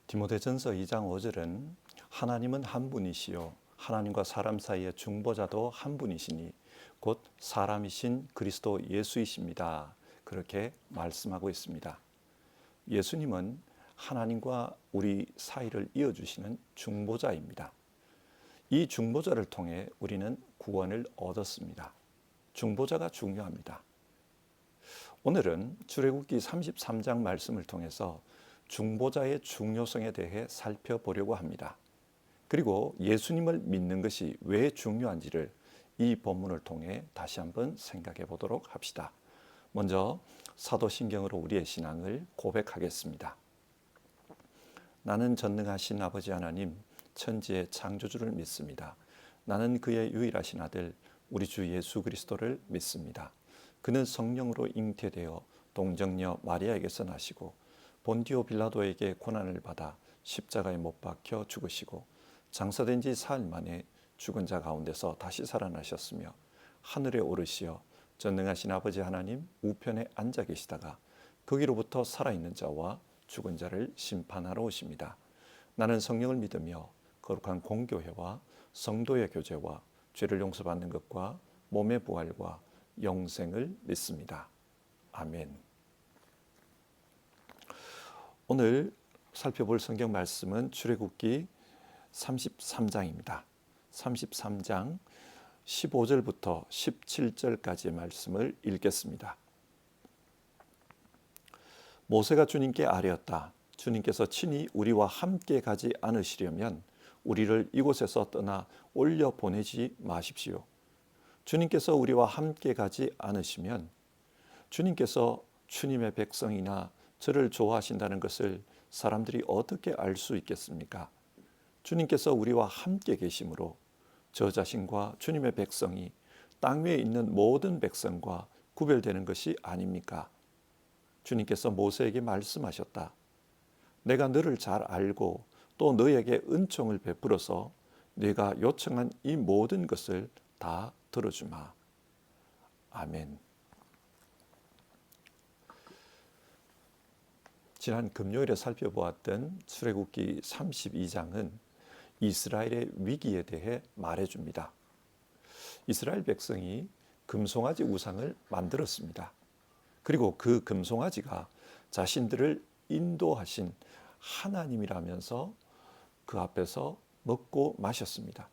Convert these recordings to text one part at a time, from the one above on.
디모데전서 2장 5절은 하나님은 한 분이시요 하나님과 사람 사이의 중보자도 한 분이시니 곧 사람이신 그리스도 예수이십니다. 그렇게 말씀하고 있습니다. 예수님은 하나님과 우리 사이를 이어주시는 중보자입니다. 이 중보자를 통해 우리는 구원을 얻었습니다. 중보자가 중요합니다. 오늘은 출애굽기 33장 말씀을 통해서 중보자의 중요성에 대해 살펴보려고 합니다. 그리고 예수님을 믿는 것이 왜 중요한지를 이 본문을 통해 다시 한번 생각해 보도록 합시다. 먼저 사도신경으로 우리의 신앙을 고백하겠습니다. 나는 전능하신 아버지 하나님, 천지의 창조주를 믿습니다. 나는 그의 유일하신 아들 우리 주 예수 그리스도를 믿습니다. 그는 성령으로 잉태되어 동정녀 마리아에게서 나시고 본디오 빌라도에게 고난을 받아 십자가에 못 박혀 죽으시고 장사된 지 사흘 만에 죽은 자 가운데서 다시 살아나셨으며 하늘에 오르시어 전능하신 아버지 하나님 우편에 앉아 계시다가 거기로부터 살아있는 자와 죽은 자를 심판하러 오십니다. 나는 성령을 믿으며 거룩한 공교회와 성도의 교제와 죄를 용서받는 것과 몸의 부활과 영생을 믿습니다. 아멘. 오늘 살펴볼 성경 말씀은 출애굽기 33장입니다. 33장 15절부터 17절까지의 말씀을 읽겠습니다. 모세가 주님께 아뢰었다. 주님께서 친히 우리와 함께 가지 않으시려면 우리를 이곳에서 떠나 올려 보내지 마십시오. 주님께서 우리와 함께 가지 않으시면 주님께서 주님의 백성이나 저를 좋아하신다는 것을 사람들이 어떻게 알 수 있겠습니까? 주님께서 우리와 함께 계심으로 저 자신과 주님의 백성이 땅 위에 있는 모든 백성과 구별되는 것이 아닙니까? 주님께서 모세에게 말씀하셨다. 내가 너를 잘 알고 또 너에게 은총을 베풀어서 네가 요청한 이 모든 것을 다 들어주마. 아멘. 지난 금요일에 살펴보았던 출애굽기 32장은 이스라엘의 위기에 대해 말해줍니다. 이스라엘 백성이 금송아지 우상을 만들었습니다. 그리고 그 금송아지가 자신들을 인도하신 하나님이라면서 그 앞에서 먹고 마셨습니다.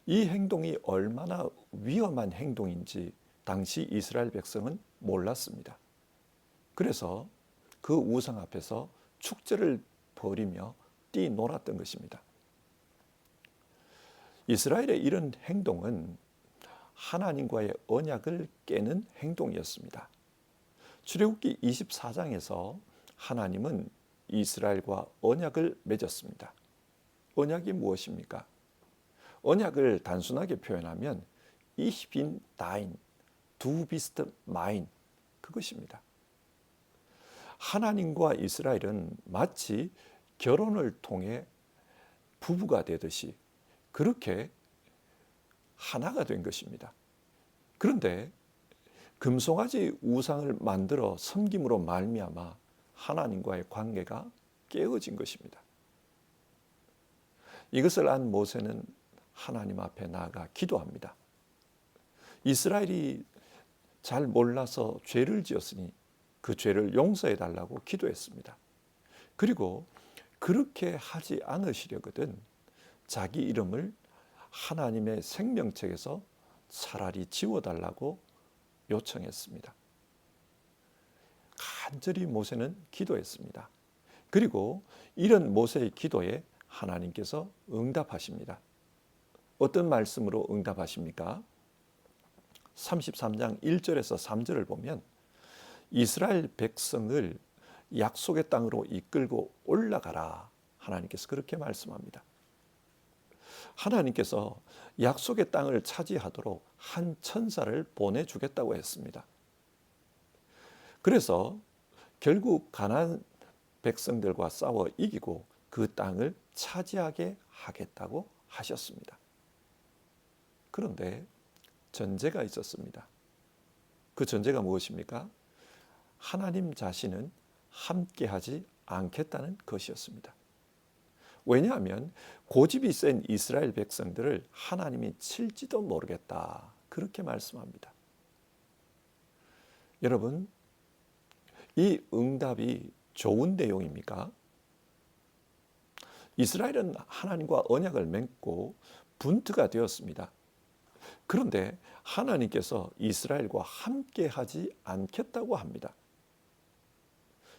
이 행동이 얼마나 위험한 행동인지 당시 이스라엘 백성은 몰랐습니다. 그래서 그 우상 앞에서 축제를 벌이며 뛰놀았던 것입니다. 이스라엘의 이런 행동은 하나님과의 언약을 깨는 행동이었습니다. 출애굽기 24장에서 하나님은 이스라엘과 언약을 맺었습니다. 언약이 무엇입니까? 언약을 단순하게 표현하면 Ich bin dein, du bist mein, 그것입니다. 하나님과 이스라엘은 마치 결혼을 통해 부부가 되듯이 그렇게 하나가 된 것입니다. 그런데 금송아지 우상을 만들어 섬김으로 말미암아 하나님과의 관계가 깨어진 것입니다. 이것을 안 모세는 하나님 앞에 나아가 기도합니다. 이스라엘이 잘 몰라서 죄를 지었으니 그 죄를 용서해 달라고 기도했습니다. 그리고 그렇게 하지 않으시려거든 자기 이름을 하나님의 생명책에서 차라리 지워달라고 요청했습니다. 간절히 모세는 기도했습니다. 그리고 이런 모세의 기도에 하나님께서 응답하십니다. 어떤 말씀으로 응답하십니까? 33장 1절에서 3절을 보면 이스라엘 백성을 약속의 땅으로 이끌고 올라가라. 하나님께서 그렇게 말씀합니다. 하나님께서 약속의 땅을 차지하도록 한 천사를 보내주겠다고 했습니다. 그래서 결국 가나안 백성들과 싸워 이기고 그 땅을 차지하게 하겠다고 하셨습니다. 그런데 전제가 있었습니다. 그 전제가 무엇입니까? 하나님 자신은 함께하지 않겠다는 것이었습니다. 왜냐하면 고집이 센 이스라엘 백성들을 하나님이 칠지도 모르겠다. 그렇게 말씀합니다. 여러분, 이 응답이 좋은 내용입니까? 이스라엘은 하나님과 언약을 맺고 분투가 되었습니다. 그런데 하나님께서 이스라엘과 함께 하지 않겠다고 합니다.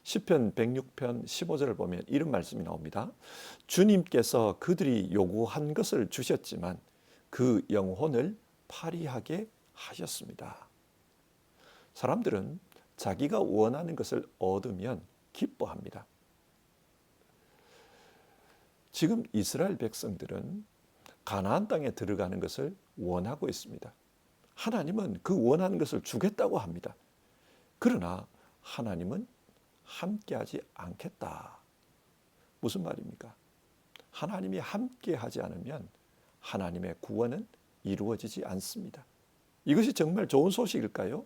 시편 106편 15절을 보면 이런 말씀이 나옵니다. 주님께서 그들이 요구한 것을 주셨지만 그 영혼을 파리하게 하셨습니다. 사람들은 자기가 원하는 것을 얻으면 기뻐합니다. 지금 이스라엘 백성들은 가나안 땅에 들어가는 것을 원하고 있습니다. 하나님은 그 원하는 것을 주겠다고 합니다. 그러나 하나님은 함께하지 않겠다. 무슨 말입니까? 하나님이 함께하지 않으면 하나님의 구원은 이루어지지 않습니다. 이것이 정말 좋은 소식일까요?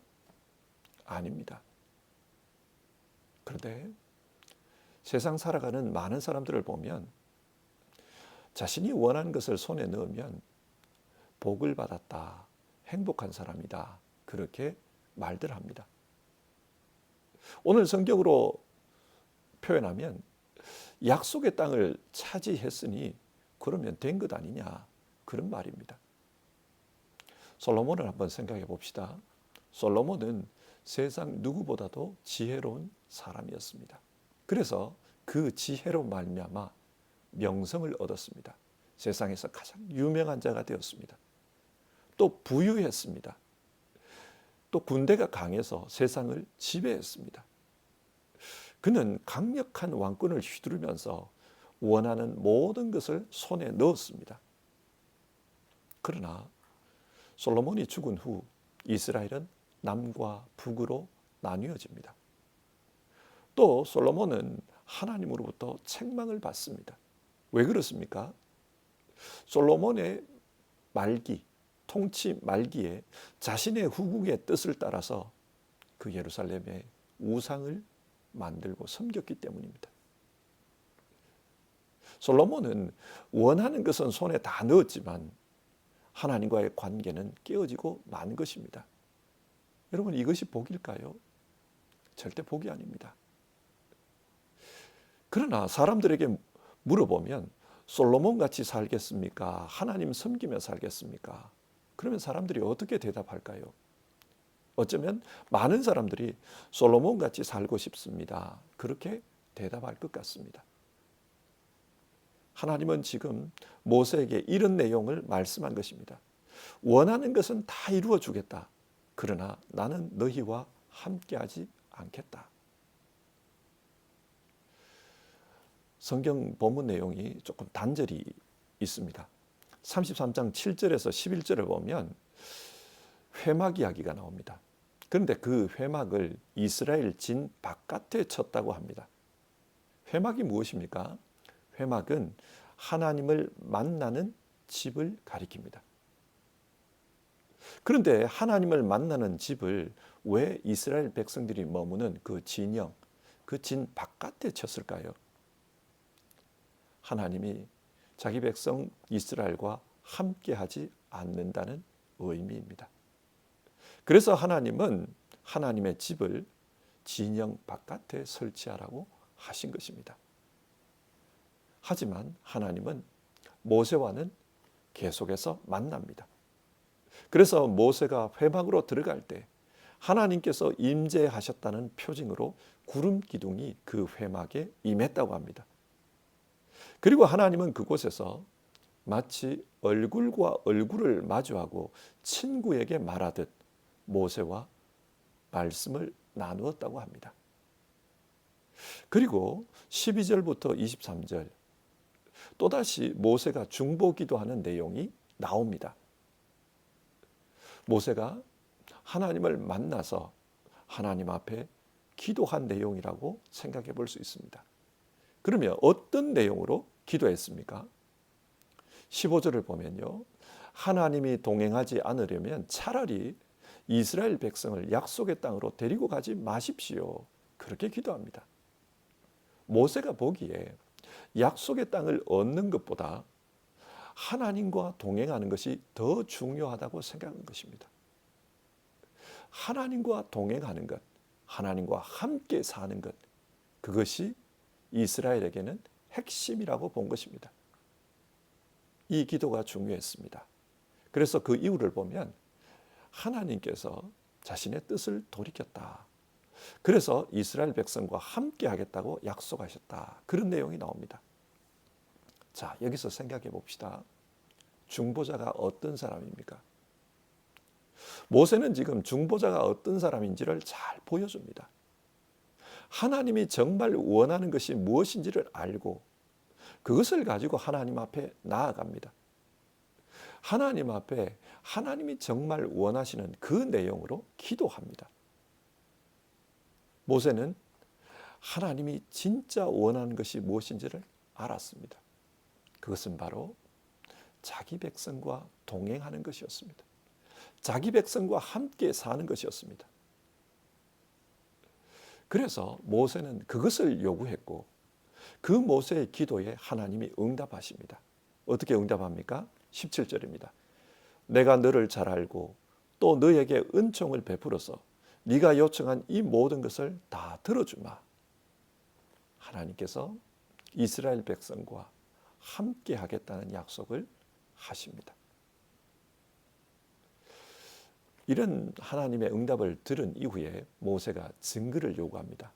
아닙니다. 그런데 세상 살아가는 많은 사람들을 보면 자신이 원하는 것을 손에 넣으면 복을 받았다, 행복한 사람이다, 그렇게 말들 합니다. 오늘 성경으로 표현하면 약속의 땅을 차지했으니 그러면 된 것 아니냐, 그런 말입니다. 솔로몬을 한번 생각해 봅시다. 솔로몬은 세상 누구보다도 지혜로운 사람이었습니다. 그래서 그 지혜로 말미암아 명성을 얻었습니다. 세상에서 가장 유명한 자가 되었습니다. 또 부유했습니다. 또 군대가 강해서 세상을 지배했습니다. 그는 강력한 왕권을 휘두르면서 원하는 모든 것을 손에 넣었습니다. 그러나 솔로몬이 죽은 후 이스라엘은 남과 북으로 나뉘어집니다. 또 솔로몬은 하나님으로부터 책망을 받습니다. 왜 그렇습니까? 솔로몬의 말기, 통치 말기에 자신의 후궁의 뜻을 따라서 그 예루살렘에 우상을 만들고 섬겼기 때문입니다. 솔로몬은 원하는 것은 손에 다 넣었지만 하나님과의 관계는 깨어지고 만 것입니다. 여러분, 이것이 복일까요? 절대 복이 아닙니다. 그러나 사람들에게 물어보면 솔로몬 같이 살겠습니까? 하나님 섬기며 살겠습니까? 그러면 사람들이 어떻게 대답할까요? 어쩌면 많은 사람들이 솔로몬 같이 살고 싶습니다. 그렇게 대답할 것 같습니다. 하나님은 지금 모세에게 이런 내용을 말씀한 것입니다. 원하는 것은 다 이루어 주겠다. 그러나 나는 너희와 함께하지 않겠다. 성경 본문 내용이 조금 단절이 있습니다. 33장 7절에서 11절을 보면 회막 이야기가 나옵니다. 그런데 그 회막을 이스라엘 진 바깥에 쳤다고 합니다. 회막이 무엇입니까? 회막은 하나님을 만나는 집을 가리킵니다. 그런데 하나님을 만나는 집을 왜 이스라엘 백성들이 머무는 그 진영, 그 진 바깥에 쳤을까요? 하나님이 자기 백성 이스라엘과 함께하지 않는다는 의미입니다. 그래서 하나님은 하나님의 집을 진영 바깥에 설치하라고 하신 것입니다. 하지만 하나님은 모세와는 계속해서 만납니다. 그래서 모세가 회막으로 들어갈 때 하나님께서 임재하셨다는 표징으로 구름 기둥이 그 회막에 임했다고 합니다. 그리고 하나님은 그곳에서 마치 얼굴과 얼굴을 마주하고 친구에게 말하듯 모세와 말씀을 나누었다고 합니다. 그리고 12절부터 23절 또다시 모세가 중보기도하는 내용이 나옵니다. 모세가 하나님을 만나서 하나님 앞에 기도한 내용이라고 생각해 볼 수 있습니다. 그러면 어떤 내용으로 기도했습니까? 15절을 보면요. 하나님이 동행하지 않으려면 차라리 이스라엘 백성을 약속의 땅으로 데리고 가지 마십시오. 그렇게 기도합니다. 모세가 보기에 약속의 땅을 얻는 것보다 하나님과 동행하는 것이 더 중요하다고 생각한 것입니다. 하나님과 동행하는 것, 하나님과 함께 사는 것, 그것이 이스라엘에게는 핵심이라고 본 것입니다. 이 기도가 중요했습니다. 그래서 그 이유를 보면 하나님께서 자신의 뜻을 돌이켰다. 그래서 이스라엘 백성과 함께 하겠다고 약속하셨다. 그런 내용이 나옵니다. 자, 여기서 생각해 봅시다. 중보자가 어떤 사람입니까? 모세는 지금 중보자가 어떤 사람인지를 잘 보여줍니다. 하나님이 정말 원하는 것이 무엇인지를 알고 그것을 가지고 하나님 앞에 나아갑니다. 하나님 앞에 하나님이 정말 원하시는 그 내용으로 기도합니다. 모세는 하나님이 진짜 원하는 것이 무엇인지를 알았습니다. 그것은 바로 자기 백성과 동행하는 것이었습니다. 자기 백성과 함께 사는 것이었습니다. 그래서 모세는 그것을 요구했고 그 모세의 기도에 하나님이 응답하십니다. 어떻게 응답합니까? 17절입니다. 내가 너를 잘 알고 또 너에게 은총을 베풀어서 네가 요청한 이 모든 것을 다 들어주마. 하나님께서 이스라엘 백성과 함께 하겠다는 약속을 하십니다. 이런 하나님의 응답을 들은 이후에 모세가 증거를 요구합니다.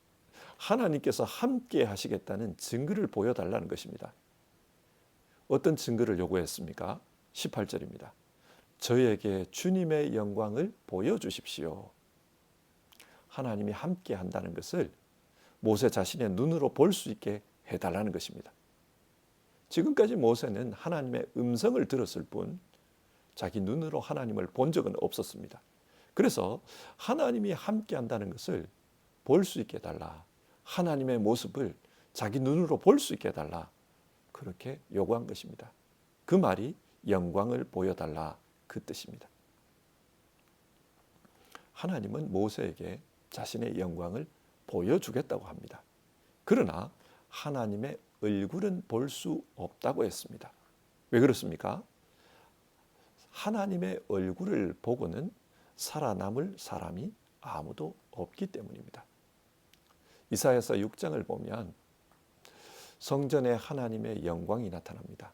하나님께서 함께 하시겠다는 증거를 보여달라는 것입니다. 어떤 증거를 요구했습니까? 18절입니다. 저에게 주님의 영광을 보여주십시오. 하나님이 함께 한다는 것을 모세 자신의 눈으로 볼 수 있게 해달라는 것입니다. 지금까지 모세는 하나님의 음성을 들었을 뿐 자기 눈으로 하나님을 본 적은 없었습니다. 그래서 하나님이 함께 한다는 것을 볼 수 있게 해달라. 하나님의 모습을 자기 눈으로 볼 수 있게 해달라. 그렇게 요구한 것입니다. 그 말이 영광을 보여달라 그 뜻입니다. 하나님은 모세에게 자신의 영광을 보여주겠다고 합니다. 그러나 하나님의 얼굴은 볼 수 없다고 했습니다. 왜 그렇습니까? 하나님의 얼굴을 보고는 살아남을 사람이 아무도 없기 때문입니다. 이사야서 6장을 보면 성전에 하나님의 영광이 나타납니다.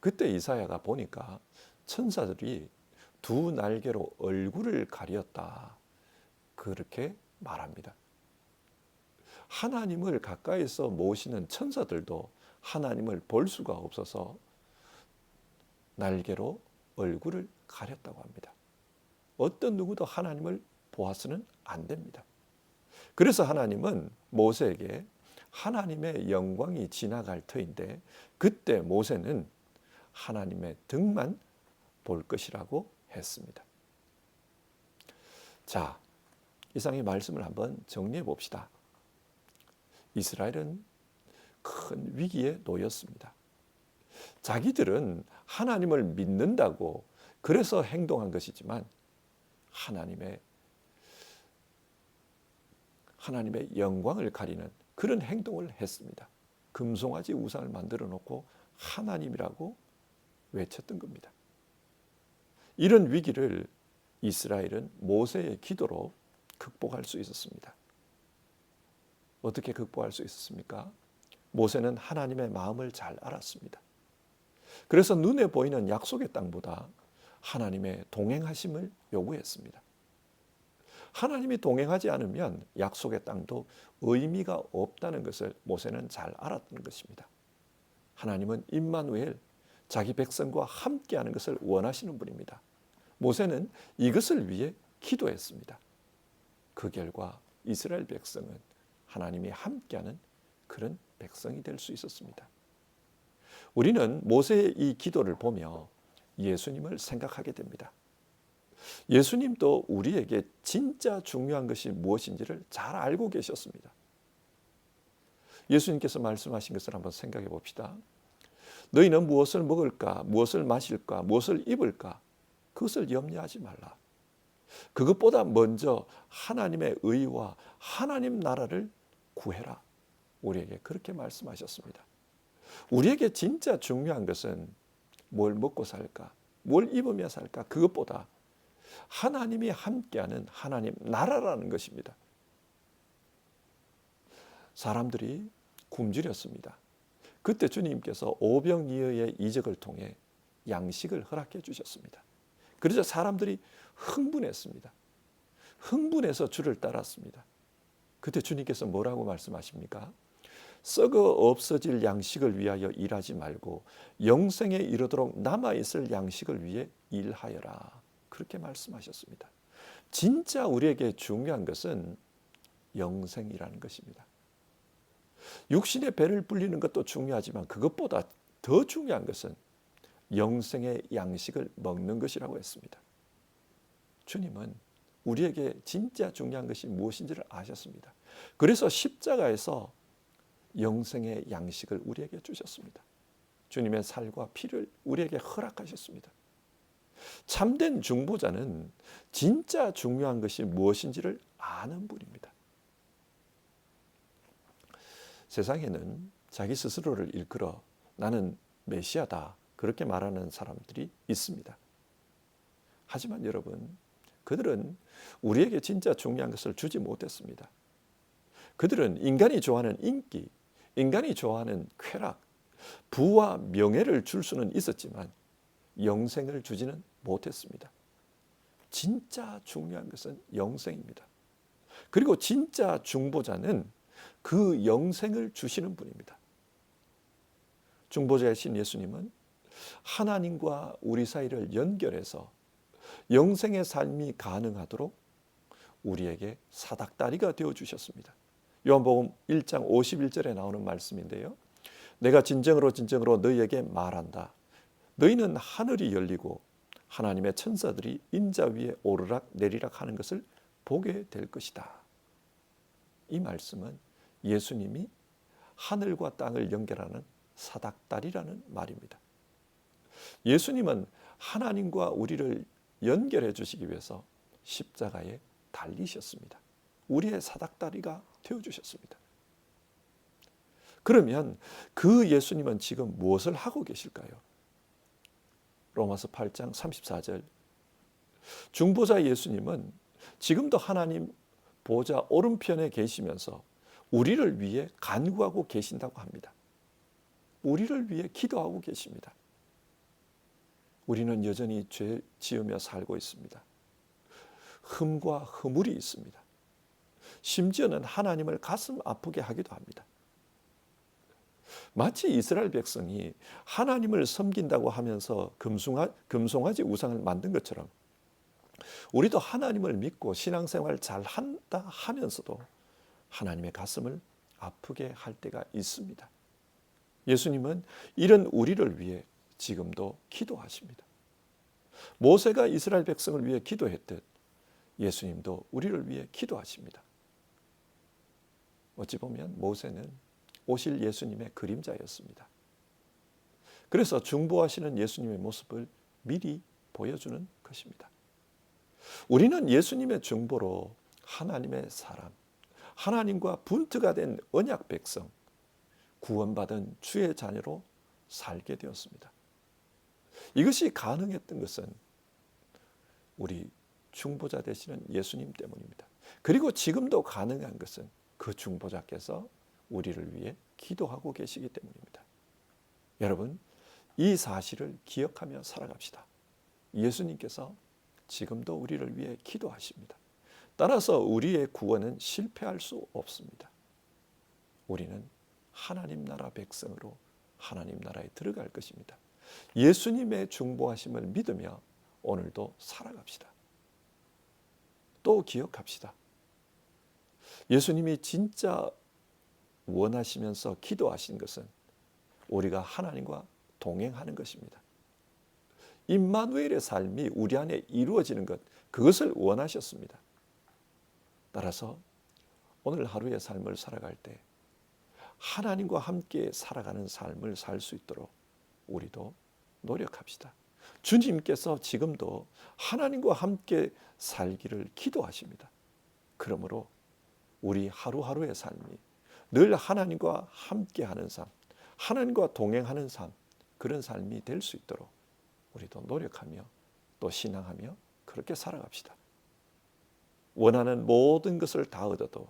그때 이사야가 보니까 천사들이 두 날개로 얼굴을 가렸다. 그렇게 말합니다. 하나님을 가까이서 모시는 천사들도 하나님을 볼 수가 없어서 날개로 얼굴을 가렸다고 합니다. 어떤 누구도 하나님을 보아서는 안 됩니다. 그래서 하나님은 모세에게 하나님의 영광이 지나갈 터인데 그때 모세는 하나님의 등만 볼 것이라고 했습니다. 자, 이상의 말씀을 한번 정리해 봅시다. 이스라엘은 큰 위기에 놓였습니다. 자기들은 하나님을 믿는다고 그래서 행동한 것이지만 하나님의 영광을 가리는 그런 행동을 했습니다. 금송아지 우상을 만들어 놓고 하나님이라고 외쳤던 겁니다. 이런 위기를 이스라엘은 모세의 기도로 극복할 수 있었습니다. 어떻게 극복할 수 있었습니까? 모세는 하나님의 마음을 잘 알았습니다. 그래서 눈에 보이는 약속의 땅보다 하나님의 동행하심을 요구했습니다. 하나님이 동행하지 않으면 약속의 땅도 의미가 없다는 것을 모세는 잘 알았던 것입니다. 하나님은 임마누엘, 자기 백성과 함께하는 것을 원하시는 분입니다. 모세는 이것을 위해 기도했습니다. 그 결과 이스라엘 백성은 하나님이 함께하는 그런 백성이 될 수 있었습니다. 우리는 모세의 이 기도를 보며 예수님을 생각하게 됩니다. 예수님도 우리에게 진짜 중요한 것이 무엇인지를 잘 알고 계셨습니다. 예수님께서 말씀하신 것을 한번 생각해 봅시다. 너희는 무엇을 먹을까, 무엇을 마실까, 무엇을 입을까, 그것을 염려하지 말라. 그것보다 먼저 하나님의 의와 하나님 나라를 구해라. 우리에게 그렇게 말씀하셨습니다. 우리에게 진짜 중요한 것은 뭘 먹고 살까, 뭘 입으며 살까, 그것보다 하나님이 함께하는 하나님 나라라는 것입니다. 사람들이 굶주렸습니다. 그때 주님께서 오병이어의 이적을 통해 양식을 허락해 주셨습니다. 그러자 사람들이 흥분했습니다. 흥분해서 주를 따랐습니다. 그때 주님께서 뭐라고 말씀하십니까? 썩어 없어질 양식을 위하여 일하지 말고 영생에 이르도록 남아있을 양식을 위해 일하여라. 그렇게 말씀하셨습니다. 진짜 우리에게 중요한 것은 영생이라는 것입니다. 육신의 배를 불리는 것도 중요하지만 그것보다 더 중요한 것은 영생의 양식을 먹는 것이라고 했습니다. 주님은 우리에게 진짜 중요한 것이 무엇인지를 아셨습니다. 그래서 십자가에서 영생의 양식을 우리에게 주셨습니다. 주님의 살과 피를 우리에게 허락하셨습니다. 참된 중보자는 진짜 중요한 것이 무엇인지를 아는 분입니다. 세상에는 자기 스스로를 일컬어 나는 메시아다 그렇게 말하는 사람들이 있습니다. 하지만 여러분, 그들은 우리에게 진짜 중요한 것을 주지 못했습니다. 그들은 인간이 좋아하는 인기, 인간이 좋아하는 쾌락, 부와 명예를 줄 수는 있었지만 영생을 주지는 못했습니다. 진짜 중요한 것은 영생입니다. 그리고 진짜 중보자는 그 영생을 주시는 분입니다. 중보자이신 예수님은 하나님과 우리 사이를 연결해서 영생의 삶이 가능하도록 우리에게 사닥다리가 되어주셨습니다. 요한복음 1장 51절에 나오는 말씀인데요. 내가 진정으로 진정으로 너희에게 말한다. 너희는 하늘이 열리고 하나님의 천사들이 인자 위에 오르락 내리락 하는 것을 보게 될 것이다. 이 말씀은 예수님이 하늘과 땅을 연결하는 사닥다리라는 말입니다. 예수님은 하나님과 우리를 연결해 주시기 위해서 십자가에 달리셨습니다. 우리의 사닥다리가 되어주셨습니다. 그러면 그 예수님은 지금 무엇을 하고 계실까요? 로마서 8장 34절 중보자 예수님은 지금도 하나님 보좌 오른편에 계시면서 우리를 위해 간구하고 계신다고 합니다. 우리를 위해 기도하고 계십니다. 우리는 여전히 죄 지으며 살고 있습니다. 흠과 허물이 있습니다. 심지어는 하나님을 가슴 아프게 하기도 합니다. 마치 이스라엘 백성이 하나님을 섬긴다고 하면서 금송아지 우상을 만든 것처럼 우리도 하나님을 믿고 신앙생활 잘한다 하면서도 하나님의 가슴을 아프게 할 때가 있습니다. 예수님은 이런 우리를 위해 지금도 기도하십니다. 모세가 이스라엘 백성을 위해 기도했듯 예수님도 우리를 위해 기도하십니다. 어찌 보면 모세는 오실 예수님의 그림자였습니다. 그래서 중보하시는 예수님의 모습을 미리 보여주는 것입니다. 우리는 예수님의 중보로 하나님의 사람, 하나님과 분투가 된 언약 백성, 구원받은 주의 자녀로 살게 되었습니다. 이것이 가능했던 것은 우리 중보자 되시는 예수님 때문입니다. 그리고 지금도 가능한 것은 그 중보자께서 우리를 위해 기도하고 계시기 때문입니다. 여러분, 이 사실을 기억하며 살아갑시다. 예수님께서 지금도 우리를 위해 기도하십니다. 따라서 우리의 구원은 실패할 수 없습니다. 우리는 하나님 나라 백성으로 하나님 나라에 들어갈 것입니다. 예수님의 중보하심을 믿으며 오늘도 살아갑시다. 또 기억합시다. 예수님이 진짜 원하시면서 기도하신 것은 우리가 하나님과 동행하는 것입니다. 임마누엘의 삶이 우리 안에 이루어지는 것, 그것을 원하셨습니다. 따라서 오늘 하루의 삶을 살아갈 때 하나님과 함께 살아가는 삶을 살 수 있도록 우리도 노력합시다. 주님께서 지금도 하나님과 함께 살기를 기도하십니다. 그러므로 우리 하루하루의 삶이 늘 하나님과 함께하는 삶, 하나님과 동행하는 삶, 그런 삶이 될 수 있도록 우리도 노력하며 또 신앙하며 그렇게 살아갑시다. 원하는 모든 것을 다 얻어도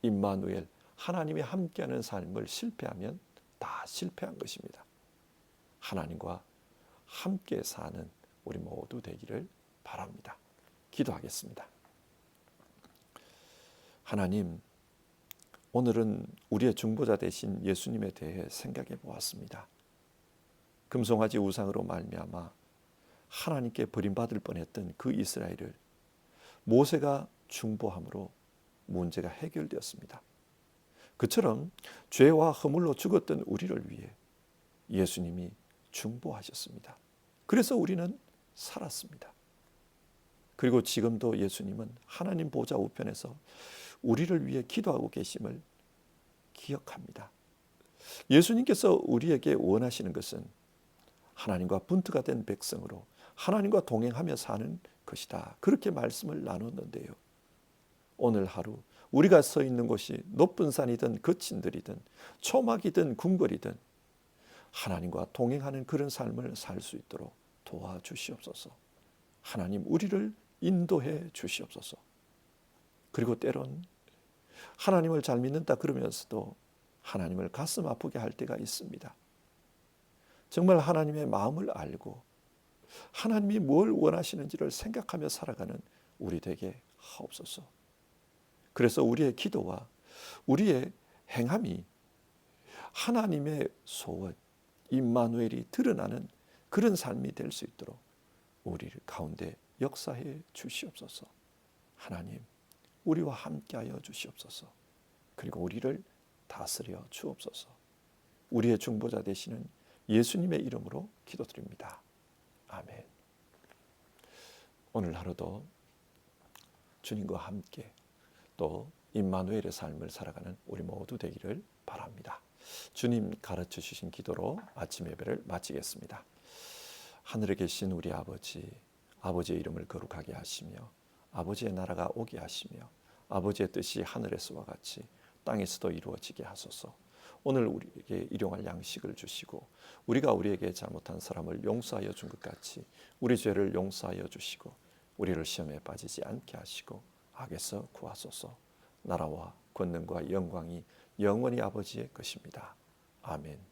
임마누엘, 하나님이 함께하는 삶을 실패하면 다 실패한 것입니다. 하나님과 함께 사는 우리 모두 되기를 바랍니다. 기도하겠습니다. 하나님, 오늘은 우리의 중보자 되신 예수님에 대해 생각해 보았습니다. 금송아지 우상으로 말미암아 하나님께 버림받을 뻔했던 그 이스라엘을 모세가 중보함으로 문제가 해결되었습니다. 그처럼 죄와 허물로 죽었던 우리를 위해 예수님이 중보하셨습니다. 그래서 우리는 살았습니다. 그리고 지금도 예수님은 하나님 보좌 우편에서 우리를 위해 기도하고 계심을 기억합니다. 예수님께서 우리에게 원하시는 것은 하나님과 분투가 된 백성으로 하나님과 동행하며 사는 것이다. 그렇게 말씀을 나눴는데요. 오늘 하루 우리가 서 있는 곳이 높은 산이든 거친 들이든 초막이든 궁궐이든 하나님과 동행하는 그런 삶을 살 수 있도록 도와주시옵소서. 하나님, 우리를 인도해 주시옵소서. 그리고 때론 하나님을 잘 믿는다 그러면서도 하나님을 가슴 아프게 할 때가 있습니다. 정말 하나님의 마음을 알고 하나님이 뭘 원하시는지를 생각하며 살아가는 우리 되게 하옵소서. 그래서 우리의 기도와 우리의 행함이 하나님의 소원, 임마누엘이 드러나는 그런 삶이 될 수 있도록 우리 가운데 역사해 주시옵소서. 하나님, 우리와 함께하여 주시옵소서. 그리고 우리를 다스려 주옵소서. 우리의 중보자 되시는 예수님의 이름으로 기도드립니다. 아멘. 오늘 하루도 주님과 함께 또 임마누엘의 삶을 살아가는 우리 모두 되기를 바랍니다. 주님 가르쳐 주신 기도로 아침 예배를 마치겠습니다. 하늘에 계신 우리 아버지, 아버지의 이름을 거룩하게 하시며 아버지의 나라가 오게 하시며 아버지의 뜻이 하늘에서와 같이 땅에서도 이루어지게 하소서. 오늘 우리에게 일용할 양식을 주시고 우리가 우리에게 잘못한 사람을 용서하여 준 것 같이 우리 죄를 용서하여 주시고 우리를 시험에 빠지지 않게 하시고 악에서 구하소서. 나라와 권능과 영광이 영원히 아버지의 것입니다. 아멘.